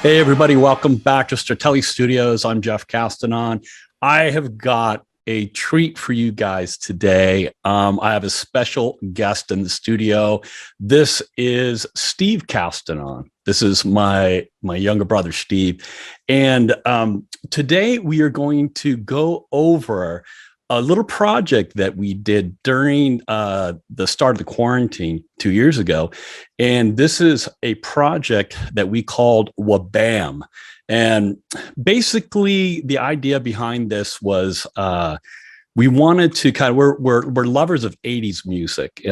Hey, everybody, welcome back to Stratele Studios. I'm Jeff Castanon. I have got a treat for you guys today. I have a special guest in the studio. This is Steve Castanon. This is my younger brother, Steve. And today we are going to go over a little project that we did during the start of the quarantine 2 years ago. And this is a project that we called Wa-baam. And basically the idea behind this was we wanted to we're lovers of 80s music,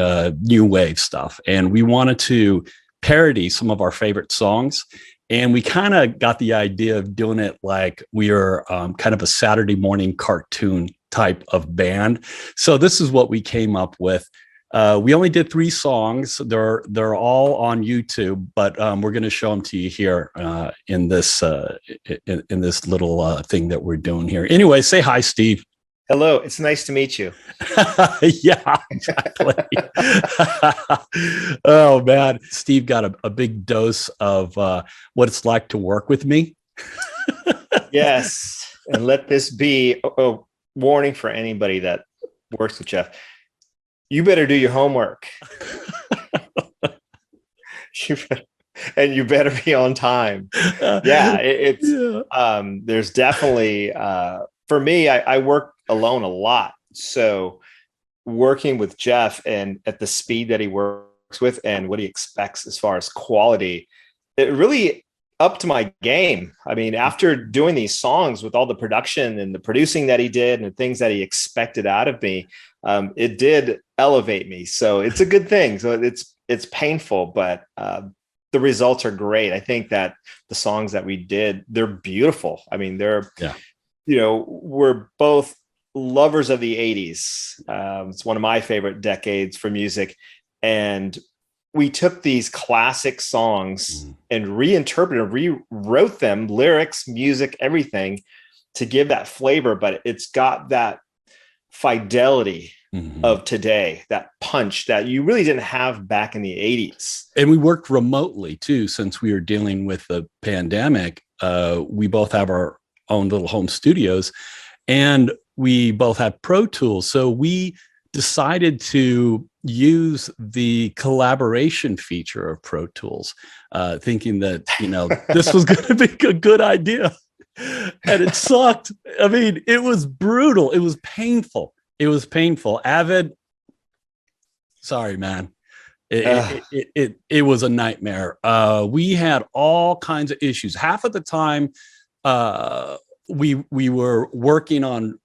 new wave stuff. And we wanted to parody some of our favorite songs. And we kind of got the idea of doing it like we are kind of a Saturday morning cartoon type of band. So this is what we came up with. We only did 3 songs. They're all on YouTube, but we're going to show them to you here in this little thing that we're doing here. Anyway, say hi, Steve. Hello, it's nice to meet you. Yeah, exactly. Oh man, Steve got a big dose of what it's like to work with me. Yes, and let this be a warning for anybody that works with Jeff. You better do your homework. And you better be on time. There's definitely for me, I work alone a lot. So working with Jeff and at the speed that he works with and what he expects as far as quality, it really up to my game. I mean, after doing these songs with all the production and the producing that he did and the things that he expected out of me, it did elevate me. So it's a good thing. So it's painful, but the results are great. I think that the songs that we did, they're beautiful. I mean, we're both lovers of the 80s. It's one of my favorite decades for music. And we took these classic songs and reinterpreted, rewrote them, lyrics, music, everything to give that flavor, but it's got that fidelity of today, that punch that you really didn't have back in the 80s. And we worked remotely too, since we were dealing with the pandemic. We both have our own little home studios and we both have Pro Tools. So we decided to use the collaboration feature of Pro Tools, thinking that, this was going to be a good idea. And it sucked. I mean, it was brutal. It was painful. Avid, sorry, man. It was a nightmare. We had all kinds of issues. Half of the time, we were working on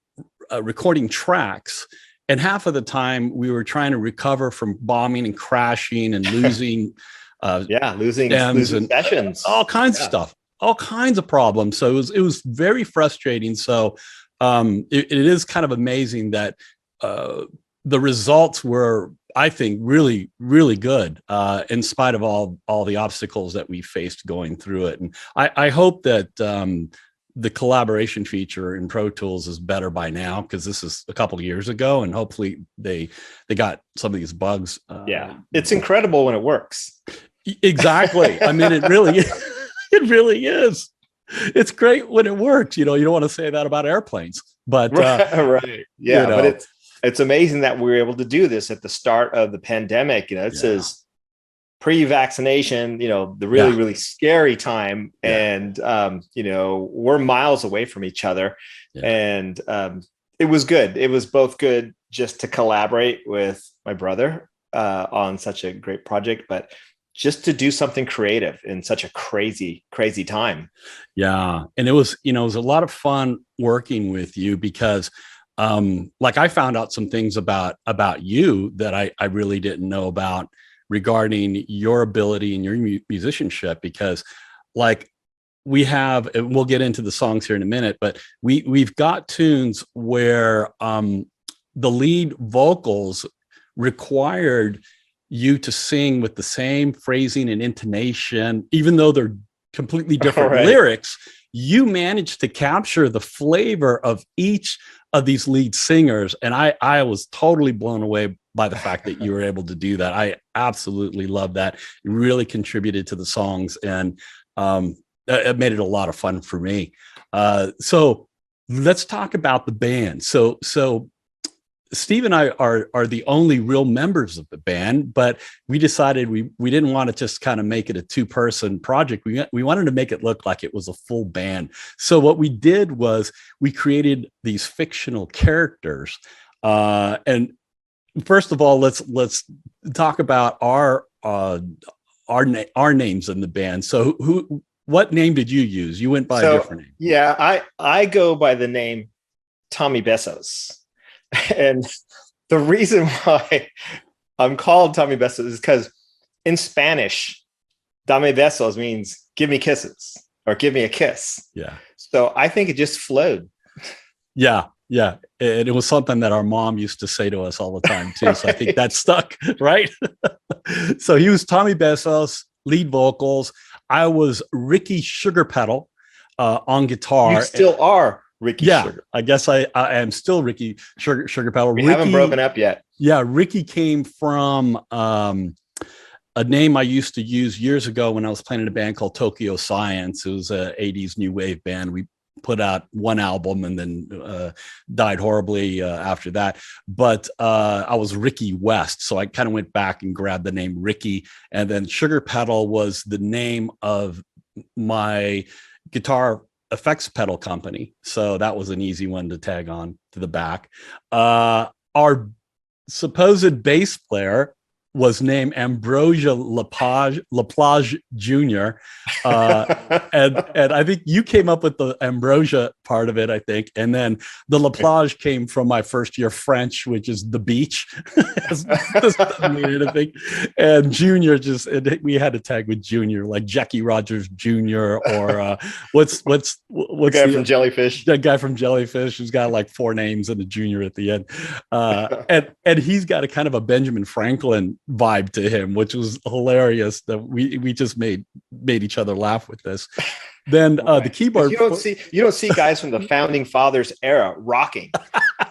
recording tracks, and half of the time we were trying to recover from bombing and crashing and losing losing sessions, all kinds of stuff, all kinds of problems. So it was very frustrating. So it is kind of amazing that the results were, I think, really, really good in spite of all the obstacles that we faced going through it. And I hope that the collaboration feature in Pro Tools is better by now, because this is a couple of years ago, and hopefully they got some of these bugs. It's incredible when it works. Exactly. I mean, it really is. It's great when it works. You don't want to say that about airplanes, but right. Yeah, but it's amazing that we were able to do this at the start of the pandemic. It says pre-vaccination, the really scary time. And, we're miles away from each other. And it was good. It was both good just to collaborate with my brother on such a great project, but just to do something creative in such a crazy, crazy time. Yeah. And it was a lot of fun working with you, because I found out some things about you that I really didn't know about regarding your ability and your musicianship, because we have, and we'll get into the songs here in a minute, but we've got tunes where the lead vocals required you to sing with the same phrasing and intonation, even though they're completely different lyrics. You managed to capture the flavor of each of these lead singers. And I was totally blown away by the fact that you were able to do that. I absolutely love that. It really contributed to the songs. And it made it a lot of fun for me. So let's talk about the band. So Steve and I are the only real members of the band, but we decided we didn't want to just kind of make it a 2-person project. We wanted to make it look like it was a full band. So what we did was we created these fictional characters. And first of all, let's talk about our names in the band. So what name did you use? You went by a different name. Yeah, I go by the name Tommy Besos. And the reason why I'm called Tommy Besos is because in Spanish, Dame besos means give me kisses or give me a kiss. Yeah. So I think it just flowed. Yeah. Yeah. And it was something that our mom used to say to us all the time too. So I think that stuck, right? So he was Tommy Besos, lead vocals. I was Ricky Sugar Pedal on guitar. You still are Ricky Sugar. I guess I am still Ricky Sugar Pedal. We haven't broken up yet. Yeah, Ricky came from a name I used to use years ago when I was playing in a band called Tokyo Science. It was a 80s new wave band. We put out one album and then died horribly after that. But I was Ricky West. So I kind of went back and grabbed the name Ricky. And then Sugar Pedal was the name of my guitar effects pedal company. So that was an easy one to tag on to the back. Our supposed bass player was named Ambrosia Laplage Jr. And I think you came up with the Ambrosia part of it, I think. And then the Laplage came from my first year French, which is the beach. Doesn't mean anything. And Junior we had to tag with Junior, like Jackie Rogers Jr. or what's guy from Jellyfish? The guy from Jellyfish who's got like 4 names and a junior at the end. And he's got a kind of a Benjamin Franklin vibe to him, which was hilarious that we just made each other laugh with this. Then the keyboard, you don't see guys from the founding fathers era rocking.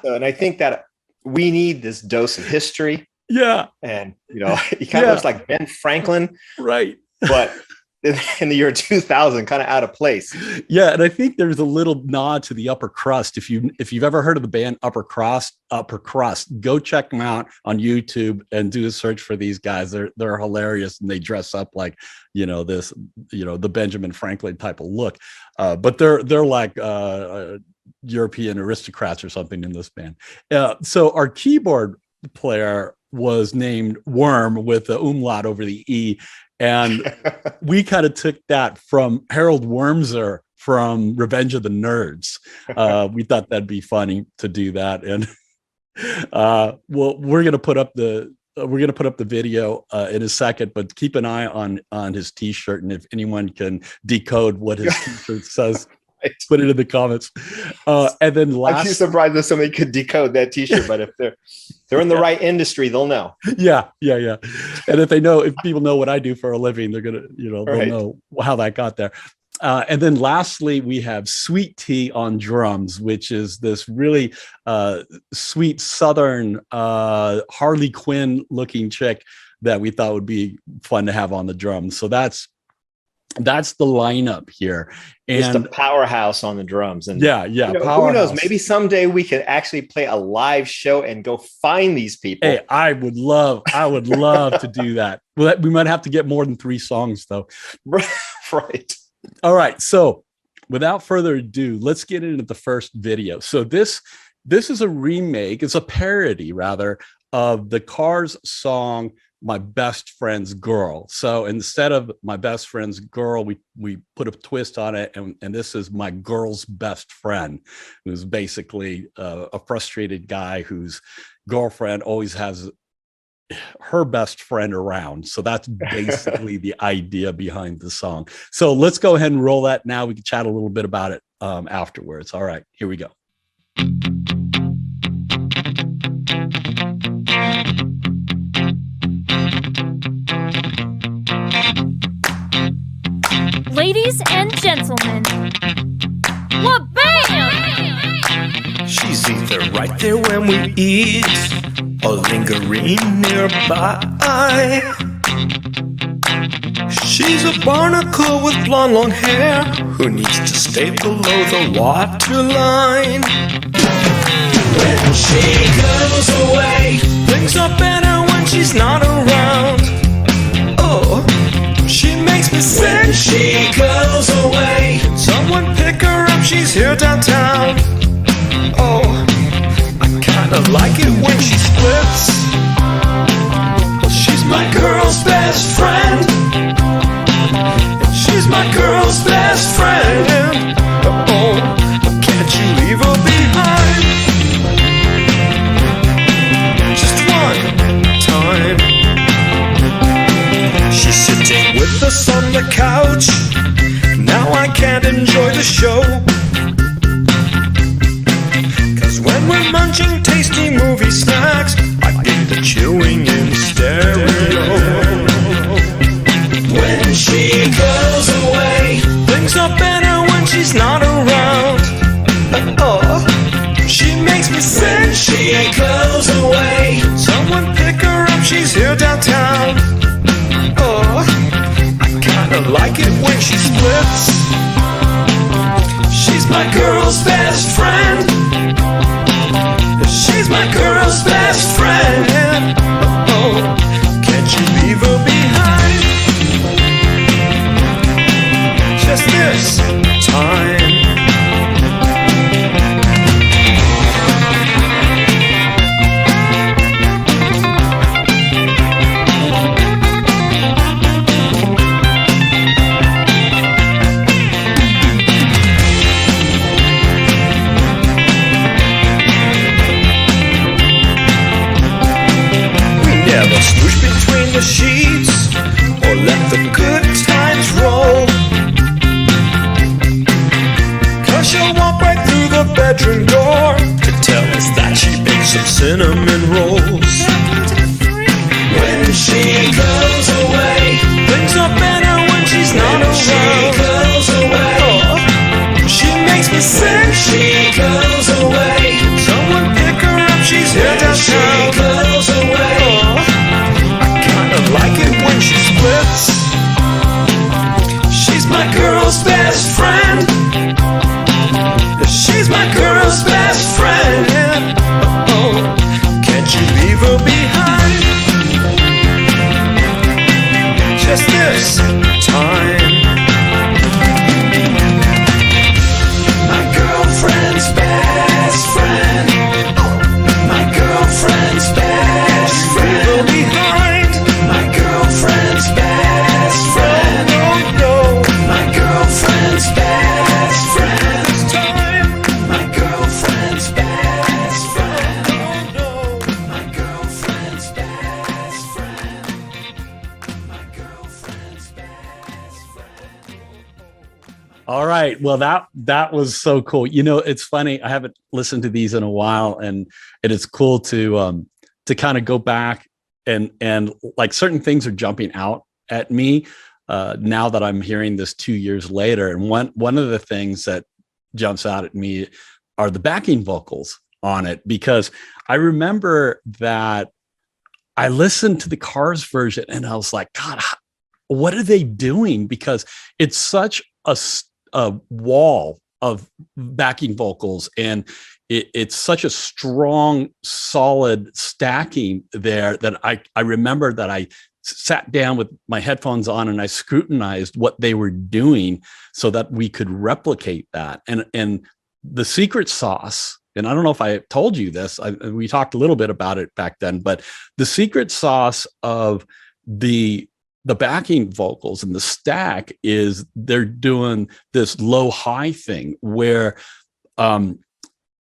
And I think that we need this dose of history. Yeah. And he kind of looks like Ben Franklin, right? But in the year 2000, kind of out of place. Yeah, and I think there's a little nod to the Upper Crust. If you've ever heard of the band Upper Crust, go check them out on YouTube and do a search for these guys. They're hilarious and they dress up like the Benjamin Franklin type of look. But they're like European aristocrats or something in this band. So our keyboard player was named Worm with the umlaut over the E. And we kind of took that from Harold Wormser from Revenge of the Nerds. We thought that'd be funny to do that. And we're gonna put up the video in a second, but keep an eye on his t-shirt. And if anyone can decode what his t-shirt says, put it in the comments. And then I'd be surprised if somebody could decode that t-shirt, but if they're in the right industry, they'll know. Yeah. And if people know what I do for a living, they're gonna, they'll know how that got there. And then lastly, we have Sweet Tea on drums, which is this really sweet Southern Harley Quinn looking chick that we thought would be fun to have on the drums. So that's the lineup here. And just a powerhouse on the drums. And yeah. Who knows? Maybe someday we could actually play a live show and go find these people. Hey, I would love to do that. We might have to get more than 3 songs though. Right. All right. So without further ado, let's get into the first video. So this is a remake. It's a parody rather of the Cars song, My Best Friend's Girl. So instead of My Best Friend's Girl, we put a twist on it, and this is My Girl's Best Friend, who's basically a frustrated guy whose girlfriend always has her best friend around. So that's basically the idea behind the song. So let's go ahead and roll that now. We can chat a little bit about it afterwards. All right, here we go. Ladies and gentlemen, Wa-baam! She's either right there when we eat or lingering nearby. She's a barnacle with blonde long hair who needs to stay below the waterline. When she goes away, things are better when she's not around. Oh, she makes me sick. When she goes away, someone pick her up, she's here downtown. Oh, I kinda like it when she splits. Well, she's my girl's best friend. She's my girl's best friend. Oh, can't you leave her behind? Just one time. She's sitting with us on the couch. Now I can't enjoy the show. 'Cause when we're munching tasty movie snacks, I get the chewing in stereo. When she goes away, things are better when she's not around. Oh, she makes me sick. When she goes away, someone pick her up, she's here downtown. Oh, I kinda like it when she splits. She's my girl's best friend. She's my girl's best friend. Oh, can't you leave her behind? Just this time. Never swoosh between the sheets or let the good times roll. 'Cause she'll walk right through the bedroom door to tell us that she baked some cinnamon rolls. When she goes away, things are better when she's not around. She goes away, oh, she makes me sick. She goes away, someone pick her up, she's here downtown. She goes away, oh, like it when she splits. She's my girl's best friend. She's my girl's best friend. Oh, can't you leave her behind? Just this time. My girlfriend's best friend. My girlfriend's best friend. Leave her behind. My girlfriend's best friend. Oh no, my girlfriend's best friend. My girlfriend's best friend. Oh no, my girlfriend's best friend. My girlfriend's best friend. All right. Well, that was so cool. You know, it's funny. I haven't listened to these in a while, and it is cool to kind of go back and like certain things are jumping out at me now that I'm hearing this 2 years later. And one of the things that jumps out at me are the backing vocals on it, because I remember that I listened to the Cars version and I was like, God, what are they doing? Because it's such a wall of backing vocals, and it's such a strong, solid stacking there that I remember that I sat down with my headphones on and I scrutinized what they were doing so that we could replicate that. And the secret sauce, and I don't know if I told you this, we talked a little bit about it back then, but the secret sauce of the backing vocals and the stack is they're doing this low high thing where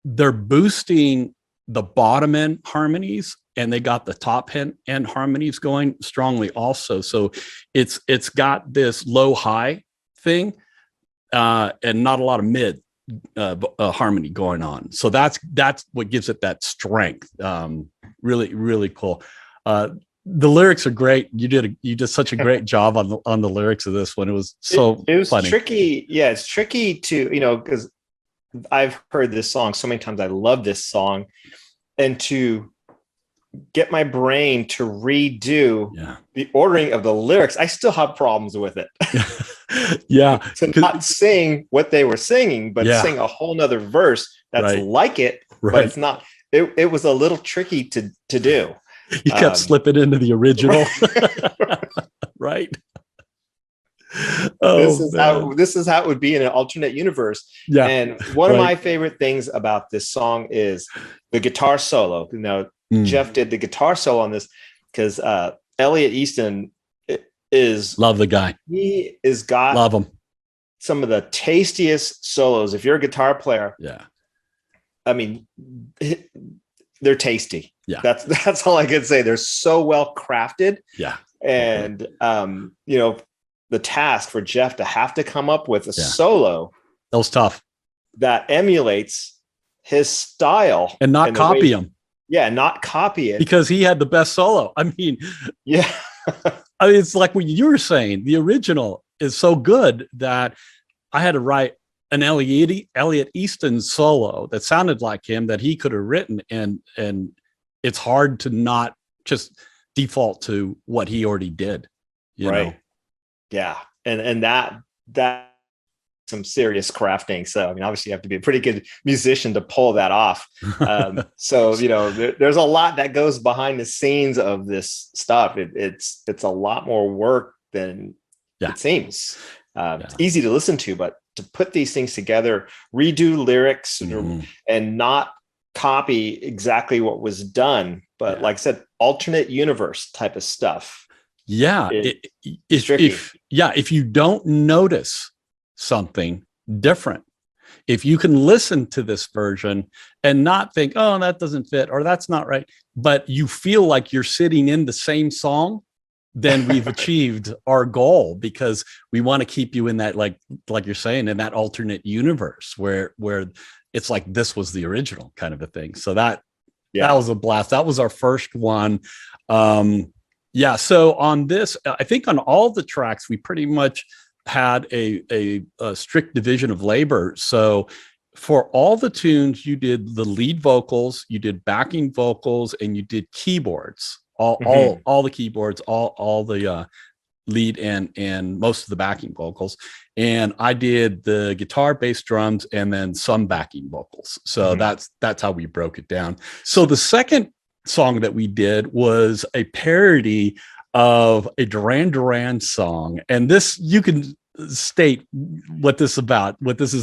they're boosting the bottom end harmonies and they got the top end harmonies going strongly also. So it's got this low high thing and not a lot of mid harmony going on. So that's what gives it that strength. Really, really cool. The lyrics are great. You did such a great job on the lyrics of this one. It was so it was funny. Tricky. Yeah, it's tricky to, because I've heard this song so many times. I love this song, and to get my brain to redo the ordering of the lyrics, I still have problems with it. Yeah. To not sing what they were singing, but sing a whole nother verse that's like it, but it's not. It was a little tricky to do. You kept slipping into the original. Right. Oh, this is how it would be in an alternate universe. Yeah. And one of my favorite things about this song is the guitar solo. You know, Jeff did the guitar solo on this because Elliot Easton is love the guy. He is got love him. Some of the tastiest solos. If you're a guitar player, I mean, they're tasty. Yeah, that's all I can say. They're so well crafted. Yeah, and you know, the task for Jeff to have to come up with a solo that was tough, that emulates his style and not copy him. Yeah, not copy it, because he had the best solo. I mean, yeah. I mean, it's like what you were saying. The original is so good that I had to write an Elliot Easton solo that sounded like him that he could have written, and it's hard to not just default to what he already did. You know? Yeah, and that some serious crafting. So I mean, obviously you have to be a pretty good musician to pull that off. So you know, there's a lot that goes behind the scenes of this stuff. It's a lot more work than it seems. It's easy to listen to, but to put these things together, redo lyrics, and not copy exactly what was done, but like I said, alternate universe type of stuff. Yeah, if you don't notice something different, if you can listen to this version and not think, oh, that doesn't fit or that's not right, but you feel like you're sitting in the same song, then we've achieved our goal, because we want to keep you in that, like you're saying, in that alternate universe where it's like this was the original kind of a thing. So that was a blast. That was our first one. So on this, I think on all the tracks, we pretty much had a strict division of labor. So for all the tunes, you did the lead vocals, you did backing vocals, and you did keyboards. All the keyboards, all the lead and most of the backing vocals. And I did the guitar, bass, drums, and then some backing vocals. So that's how we broke it down. So the second song that we did was a parody of a Duran Duran song. And this, you can state what this is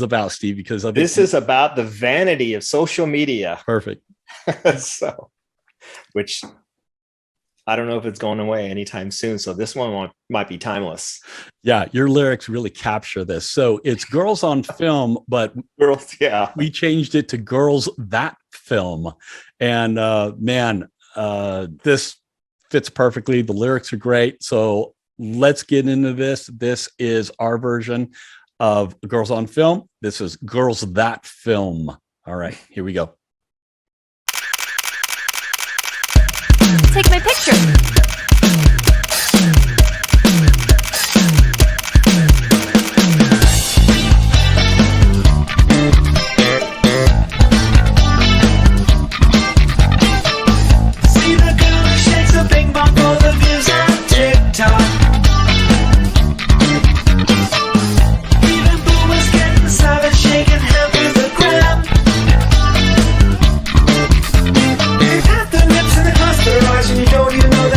about, Steve, because this is about the vanity of social media. Perfect. So, which I don't know if it's going away anytime soon. So this one might be timeless. Yeah, your lyrics really capture this. So it's Girls on Film, but we changed it to Girls That Film. And this fits perfectly. The lyrics are great. So let's get into this. This is our version of Girls on Film. This is Girls That Film. All right, here we go. Take my picture. See the girl who shakes a bing bong for the views on TikTok. Even boomers getting savage, shaking hands with the gram. Half the lips and across their eyes, and you don't even know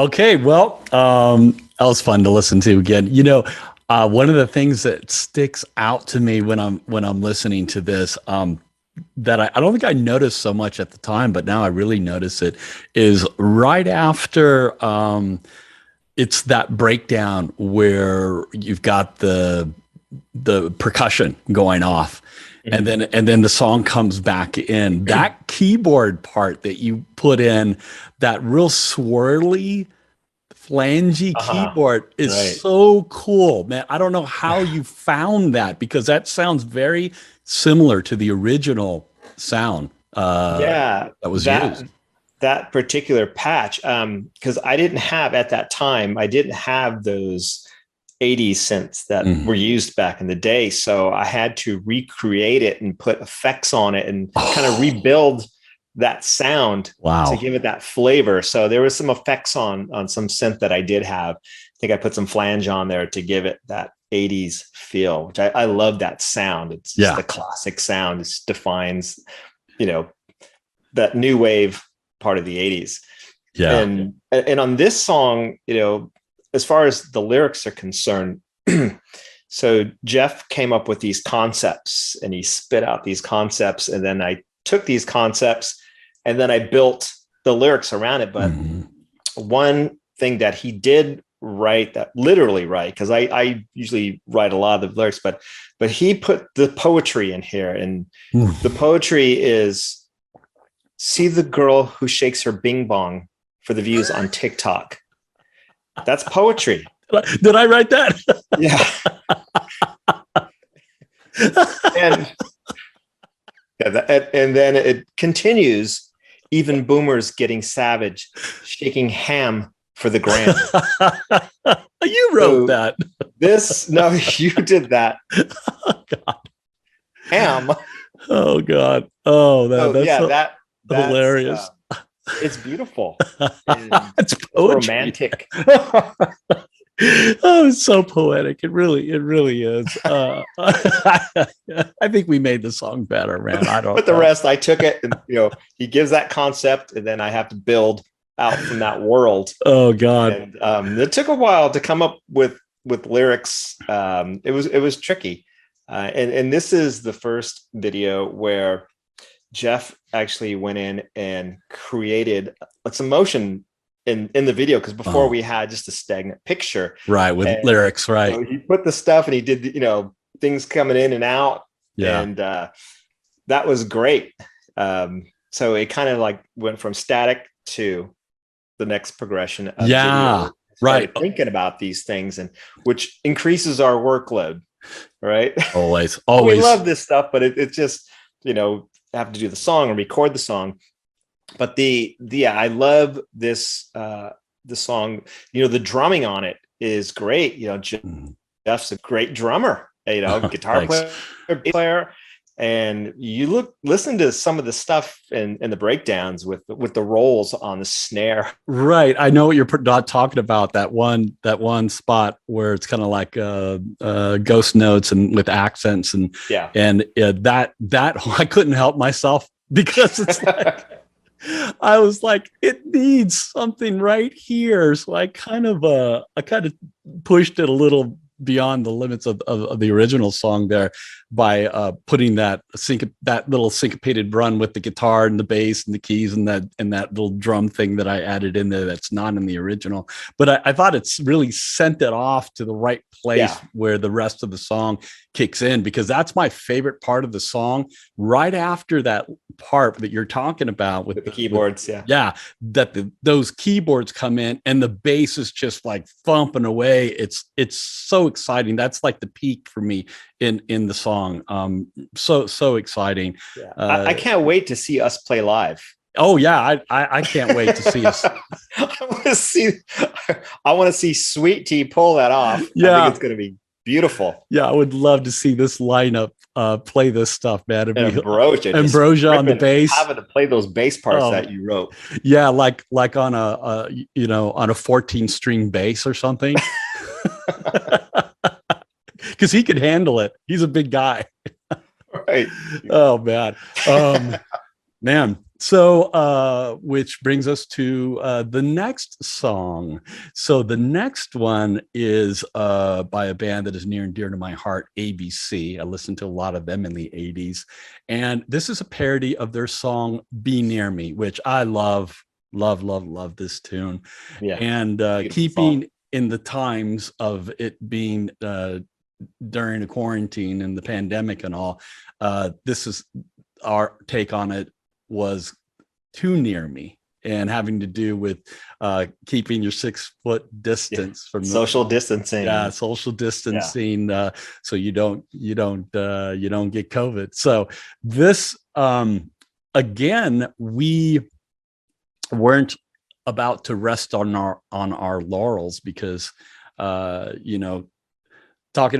Okay, well, that was fun to listen to again. One of the things that sticks out to me when I'm listening to this, that I don't think I noticed so much at the time, but now I really notice it, is right after it's that breakdown where you've got the percussion going off. And then the song comes back in. That keyboard part that you put in, that real swirly, flangy keyboard is so cool, man. I don't know how you found that, because that sounds very similar to the original sound that was used. That particular patch, because I didn't have those 80s synths that were used back in the day. So I had to recreate it and put effects on it and kind of rebuild that sound to give it that flavor. So there was some effects on some synth that I did have. I think I put some flange on there to give it that 80s feel, which I love that sound. It's just the classic sound. It defines, that new wave part of the 80s. Yeah. And on this song, as far as the lyrics are concerned, so Jeff came up with these concepts and he spit out these concepts. And then I took these concepts and then I built the lyrics around it. But one thing that he did write, that literally write, because I usually write a lot of the lyrics, but he put the poetry in here. And the poetry is, see the girl who shakes her bing bong for the views on TikTok. That's poetry. Did I write that? Yeah. and then it continues, even boomers getting savage, shaking ham for the gram. You wrote that. No, you did that. Oh, God. Ham. Oh, God. Oh, that's hilarious. It's beautiful. It's poetry. Romantic. Oh, it's so poetic. It really is. I think we made the song better, man. I don't. But the rest, I took it, and he gives that concept, and then I have to build out from that world. Oh, God. And it took a while to come up with lyrics. It was tricky, and this is the first video where Jeff actually went in and created some motion in the video, because before we had just a stagnant picture, right, with lyrics, right? He put the stuff and he did things coming in and out, and that was great. So it kind of like went from static to the next progression of video. Right, thinking about these things, and which increases our workload, right? Always We love this stuff, but it's just have to do the song and record the song. But I love this the song. The drumming on it is great. Jeff's a great drummer. Guitar player, and you listen to some of the stuff in the breakdowns with the rolls on the snare. Right, I know what you're talking about. That one spot where it's kind of like ghost notes and with accents and that I couldn't help myself, because it's like. I was like, it needs something right here. So I kind of pushed it a little beyond the limits of the original song there by putting that little syncopated run with the guitar and the bass and the keys and that little drum thing that I added in there that's not in the original. But I thought it's really sent it off to the right place where the rest of the song kicks in, because that's my favorite part of the song. Right after that part that you're talking about with the keyboards, those keyboards come in and the bass is just like thumping away. It's so exciting. That's like the peak for me in the song. So exciting. I can't wait to see us play live. Oh yeah, I can't wait to see us. I want to see Sweet Tea pull that off. Yeah, I think it's going to be beautiful. Yeah, I would love to see this lineup play this stuff, man. And Ambrosia on the bass, having to play those bass parts that you wrote. Yeah, like on a 14-string bass or something. Because he could handle it. He's a big guy. Right. Oh man. Man. So, which brings us to the next song. So the next one is by a band that is near and dear to my heart, ABC. I listened to a lot of them in the 80s. And this is a parody of their song, Be Near Me, which I love this tune. Yeah. And keeping song. In the times of it being during a quarantine and the pandemic and all, this is our take on it. Was Too Near Me, and having to do with keeping your 6 foot distance from social distancing. Yeah, social distancing, so you don't get COVID. So this again, we weren't about to rest on our laurels because talking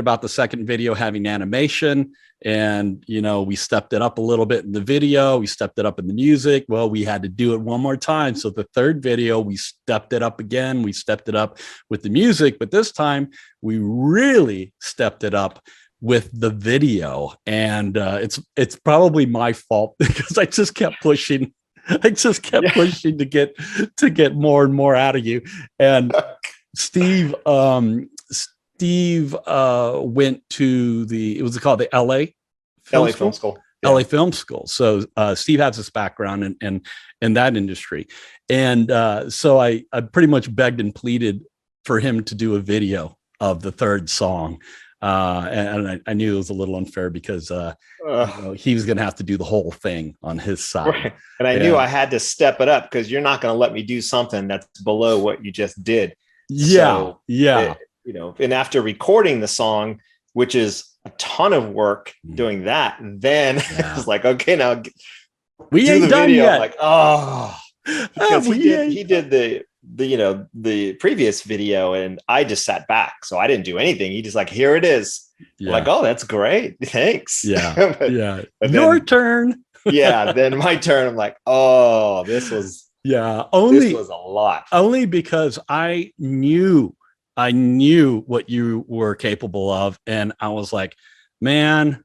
about the second video having animation, and we stepped it up a little bit in the video, we stepped it up in the music. Well, we had to do it one more time, so the third video we stepped it up again, we stepped it up with the music, but this time we really stepped it up with the video. And it's probably my fault because I just kept pushing pushing to get more and more out of you. And Steve went to it was called the LA Film School. Yeah. LA Film School. So Steve has this background in that industry. And so I pretty much begged and pleaded for him to do a video of the third song. And I knew it was a little unfair because he was going to have to do the whole thing on his side. Right. And I knew I had to step it up because you're not going to let me do something that's below what you just did. Yeah. So, and after recording the song, which is a ton of work doing that, then I was like, okay, now we ain't done video. yet. I'm like, oh, because he did the previous video, and I just sat back, so I didn't do anything. He just like, here it is. Yeah. Like, oh, that's great, thanks. Yeah, but your turn. Then my turn. I'm like, oh, this was this was a lot. Only because I knew what you were capable of, and I was like, man,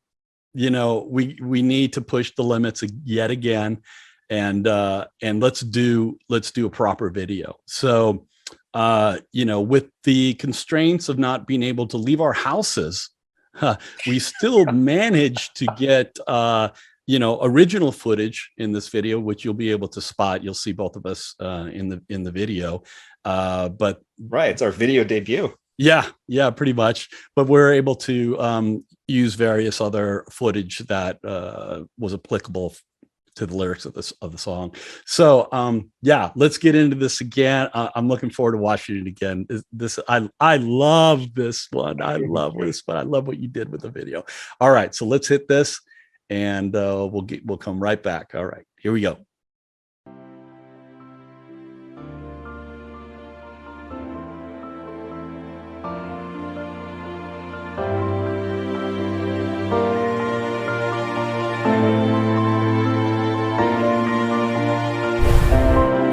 we need to push the limits yet again, and let's do a proper video. So with the constraints of not being able to leave our houses, we still managed to get original footage in this video, which you'll be able to spot. You'll see both of us in the video. But right, it's our video debut. Yeah, pretty much. But we're able to use various other footage that was applicable to the lyrics of the song. So let's get into this again. I'm looking forward to watching it again. I love this one. I love this one. I love what you did with the video. All right, so let's hit this, and we'll come right back. All right, here we go.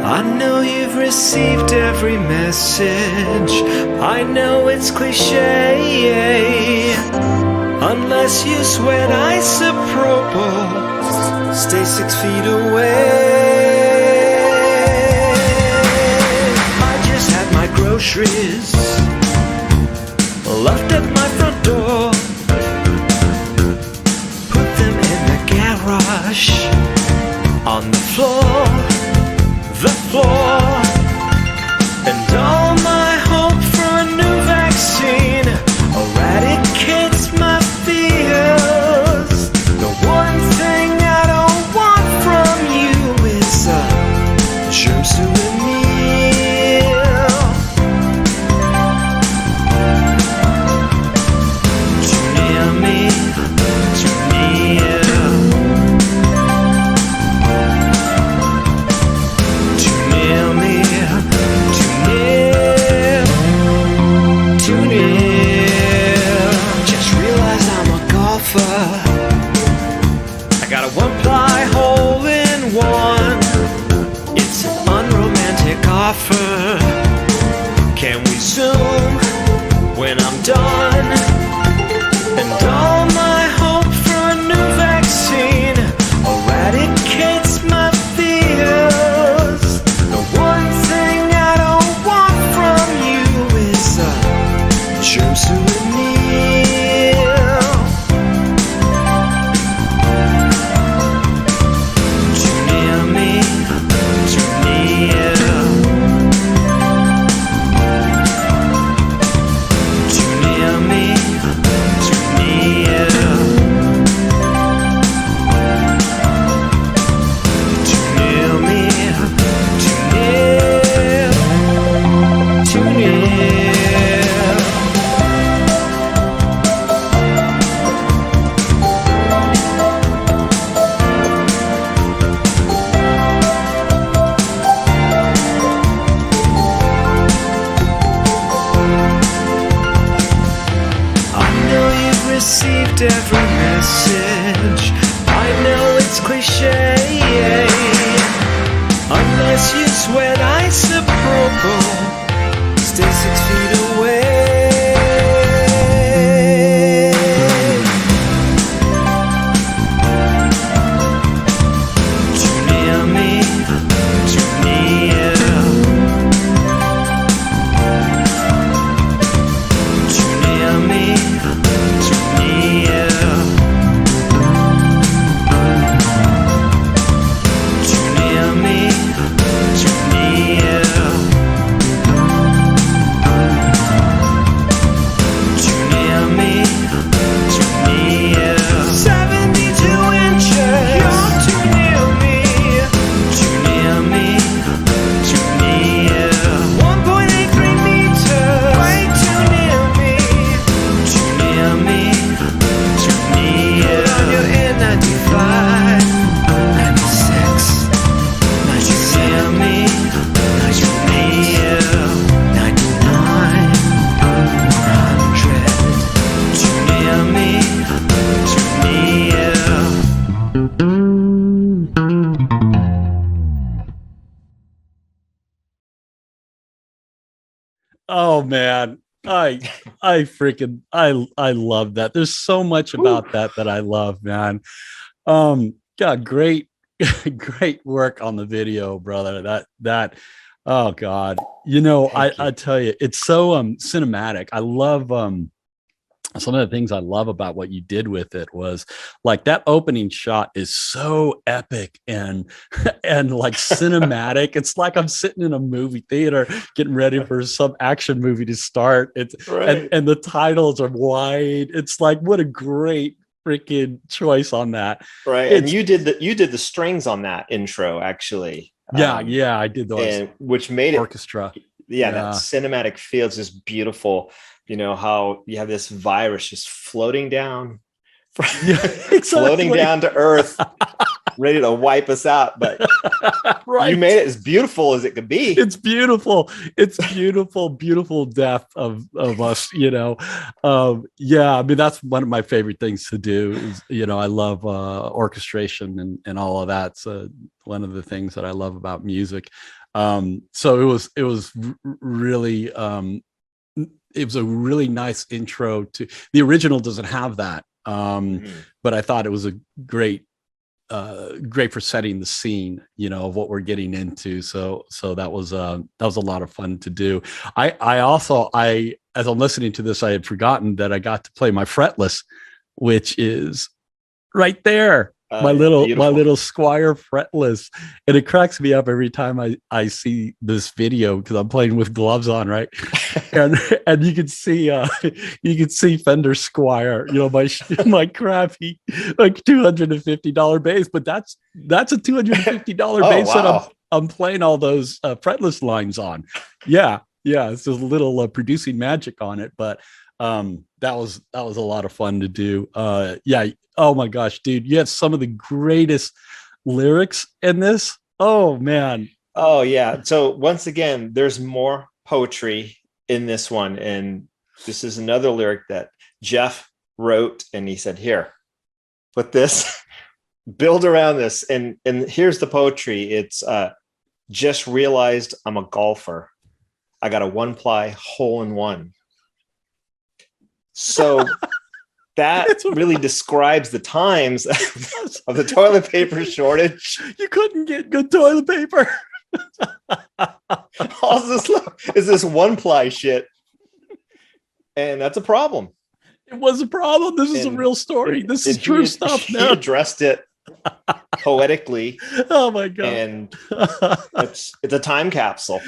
I know you've received every message. I know it's cliche. Unless you sweat isopropyl, stay 6 feet away. I just had my groceries left at my front door. Put them in the garage, on the floor. And all my hope for a new vaccine eradicates my fears. The one thing I don't want from you is a germ souvenir. read every message. I know it's cliche, unless you sweat isopropyl. Stay 6 feet away. Too near me, too near. Too near me, too near. Too near me, too near. Too near me, too near. 72 inches. You're too near me. Too near me, too near. 1.83 meters. Way too near me. Too near me, too near. Put on your N95, 96, 97. Too near me, too near. 99, 100. Too near me, too near. Oh man, I love that. There's so much about that I love, man. God, great great work on the video, brother. That oh God. You know, I tell you, it's so cinematic. I love some of the things I love about what you did with it was like that opening shot is so epic and and like cinematic. It's like I'm sitting in a movie theater getting ready for some action movie to start. It's Right. and the titles are wide. It's like what a great freaking choice on that. Right. And you did the strings on that intro, actually. Yeah, I did those. And which made it Orchestra. that cinematic feel is just beautiful. You know how you have this virus just floating down, Yeah, floating down to Earth, ready to wipe us out. But right. you made it as beautiful as it could be. It's beautiful. It's beautiful death of us, you know. Yeah, I mean that's one of my favorite things to do is, you know, I love orchestration and all of that. So one of the things that I love about music. So it was really it was a really nice intro to the original. Doesn't have that, but I thought it was a great for setting the scene, you know, of what we're getting into. So that was a lot of fun to do. I also as I'm listening to this, I had forgotten that I got to play my fretless, which is right there. My little Squire fretless, and it cracks me up every time I see this video because I'm playing with gloves on, right? and you can see Fender Squire, you know, my crappy like $250 bass, but that's a $250 bass that I'm playing all those fretless lines on. Yeah, it's a little producing magic on it, but that was a lot of fun to do. Yeah. Oh my gosh, dude, you have some of the greatest lyrics in this. Oh man. Oh yeah. So once again, there's more poetry in this one. And this is another lyric that Jeff wrote, and he said, here, put this, build around this. And here's the poetry. It's just realized I'm a golfer. I got a 1-ply hole-in-one. So that really describes the times of the toilet paper shortage. You couldn't get good toilet paper. All this is this 1-ply shit. And that's a problem. It was a problem. This is a real story. This is true stuff. He addressed it poetically. Oh my God. And it's a time capsule.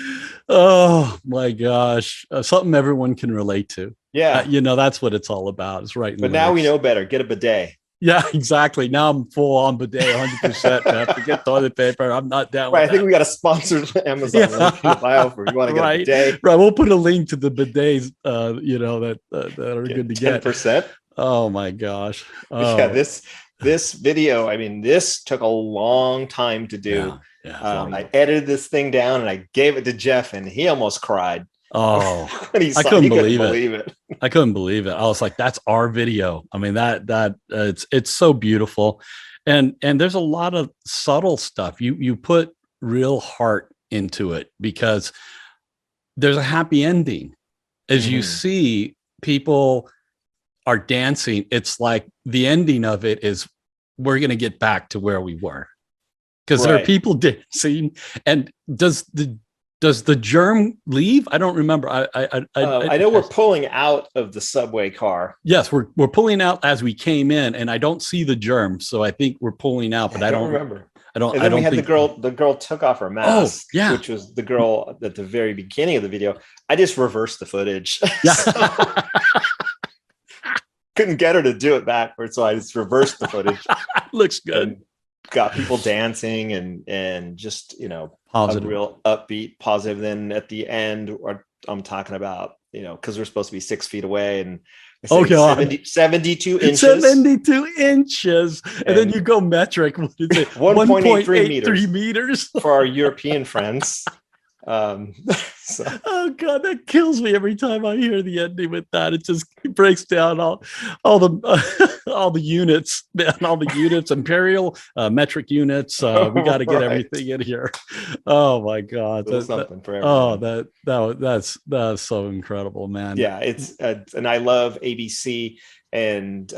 Oh my gosh. Something everyone can relate to. Yeah. You know, that's what it's all about. It's right. But now we know better. Get a bidet. Yeah, exactly. Now I'm full on bidet 100%. Man. Forget toilet paper. I'm not down with I think we got a sponsored Amazon link in the bio for if you want to get a bidet. Right. We'll put a link to the bidets, you know, that are good to get. 10%. Oh my gosh. Yeah, this video, I mean, this took a long time to do. Yeah, I edited this thing down and I gave it to Jeff, and he almost cried. Oh, when he I couldn't believe it. I couldn't believe it. I was like, that's our video. I mean, it's so beautiful. And there's a lot of subtle stuff. You put real heart into it because there's a happy ending. As you see people are dancing, it's like the ending of it is we're going to get back to where we were. Because there are people dancing. And does the germ leave? I don't remember. I know we're pulling out of the subway car. Yes, we're pulling out as we came in, and I don't see the germ, so I think we're pulling out. But I don't remember. And then we had the girl. The girl took off her mask. Oh, yeah, which was the girl at the very beginning of the video. I just reversed the footage. Yeah. Couldn't get her to do it backwards, so I just reversed the footage. Looks good. Got people dancing and just positive, a real upbeat, positive. Then at the end, I'm talking about because we're supposed to be 6 feet away and 72 inches. 72 inches. And then you go metric. What is it? 1.83 meters for our European friends. Oh God, that kills me every time I hear the ending with that. It just breaks down all the units, man, all the units, imperial, metric units. We got to get everything in here. Oh my God, that's so incredible, man. Yeah, it's and I love ABC and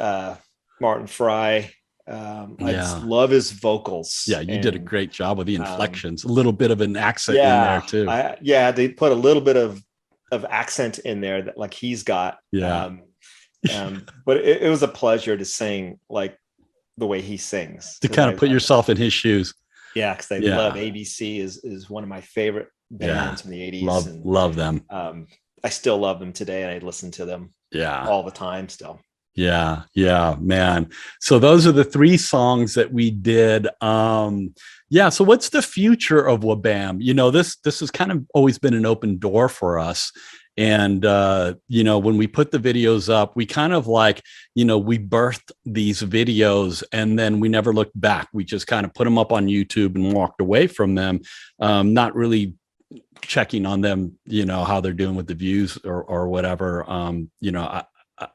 Martin Fry. I just love his vocals. Yeah, you did a great job with the inflections. A little bit of an accent in there too. They put a little bit of accent in there that like he's got. Yeah. But it was a pleasure to sing like the way he sings. To kind of put yourself in his shoes. Yeah, because I love ABC is one of my favorite bands from the 80s. Love them. I still love them today, and I listen to them all the time still. Yeah, man. So those are the 3 songs that we did. So what's the future of Wa-baam? This has kind of always been an open door for us. And, when we put the videos up, we kind of like, we birthed these videos and then we never looked back. We just kind of put them up on YouTube and walked away from them, not really checking on them, how they're doing with the views or whatever.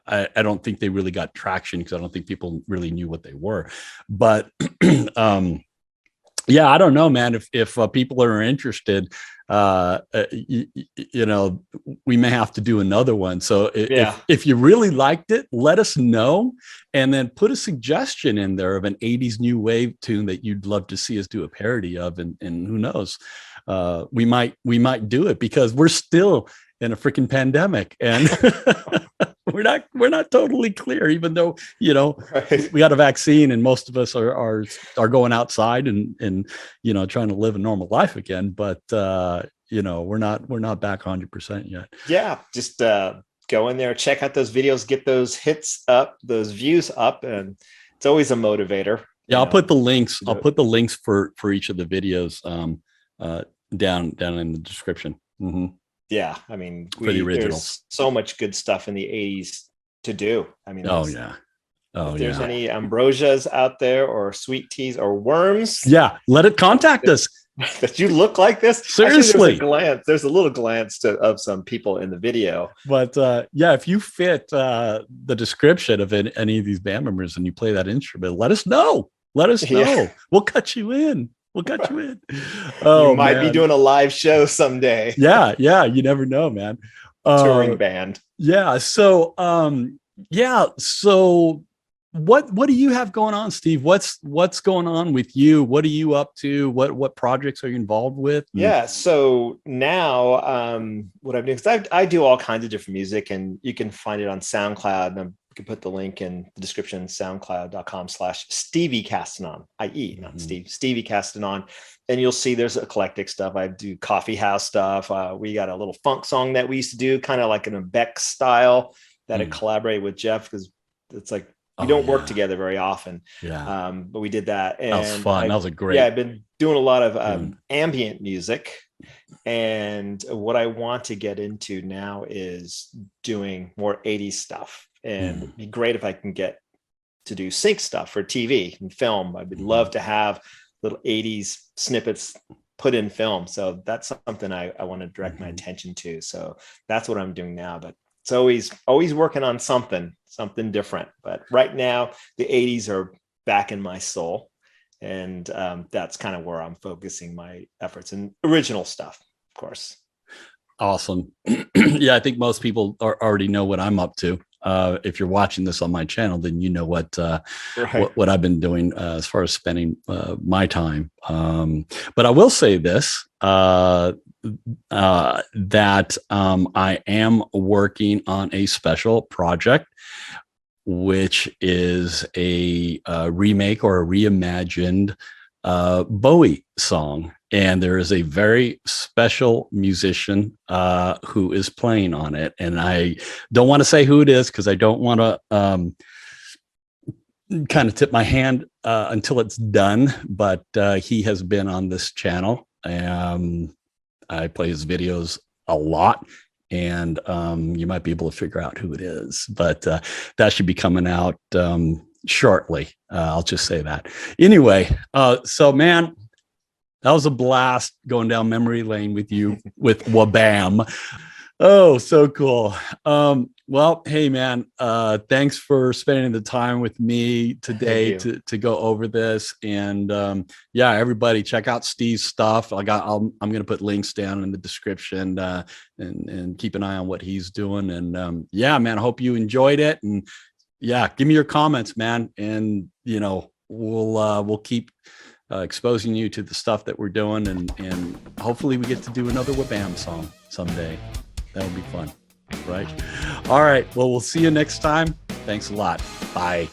I don't think they really got traction because I don't think people really knew what they were. But I don't know, man. If people are interested, we may have to do another one. So if you really liked it, let us know, and then put a suggestion in there of an 80s new wave tune that you'd love to see us do a parody of, and who knows, we might do it because we're still in a freaking pandemic and we're not totally clear, even though we got a vaccine and most of us are going outside and trying to live a normal life again, but we're not back 100% yet. Yeah, just go in there, check out those videos, get those hits up, those views up, and it's always a motivator. Yeah, I'll put the links for each of the videos down in the description. Mm-hmm. Yeah, I mean, there's so much good stuff in the 80s to do. I mean, if there's any ambrosias out there or sweet teas or worms, let it contact us. That you look like this. Seriously. Actually, there's a little glance of some people in the video. But if you fit the description of any of these band members and you play that instrument, let us know. Yeah. We'll cut you in. Oh, you might be doing a live show someday. Yeah. You never know, man. Touring band. Yeah. So, So what do you have going on, Steve? What's going on with you? What are you up to? What projects are you involved with? Yeah. So now, what I'm doing, because I do all kinds of different music, and you can find it on SoundCloud. And you can put the link in the description, soundcloud.com/Stevie Castanon, i.e. not Steve, Stevie Castanon. And you'll see there's eclectic stuff. I do coffee house stuff. We got a little funk song that we used to do, kind of like in a Beck style, that I collaborate with Jeff, because it's like we don't work together very often. Yeah. But we did that. And that was fun. That was a great. Yeah, I've been doing a lot of ambient music. And what I want to get into now is doing more 80s stuff. And it'd be great if I can get to do sync stuff for TV and film. I would love to have little 80s snippets put in film. So that's something I want to direct my attention to. So that's what I'm doing now. But it's always working on something different. But right now, the 80s are back in my soul. And that's kind of where I'm focusing my efforts, and original stuff, of course. Awesome. Yeah, I think most people already know what I'm up to. If you're watching this on my channel, then you know what I've been doing as far as spending my time. But I will say this, that I am working on a special project, which is a remake or a reimagined Bowie song. And there is a very special musician who is playing on it. And I don't want to say who it is because I don't want to kind of tip my hand until it's done. But he has been on this channel. I play his videos a lot. And you might be able to figure out who it is. But that should be coming out shortly. I'll just say that. Anyway, so man, that was a blast going down memory lane with you with Wa-baam. Oh, so cool. Well, hey man, thanks for spending the time with me today to go over this. And yeah, everybody check out Steve's stuff. I'm going to put links down in the description and keep an eye on what he's doing. And yeah, man, I hope you enjoyed it. And yeah, give me your comments, man. And you know, we'll keep exposing you to the stuff that we're doing, and hopefully we get to do another Wa-baam song someday. That would be fun, right? All right. Well, we'll see you next time. Thanks a lot. Bye.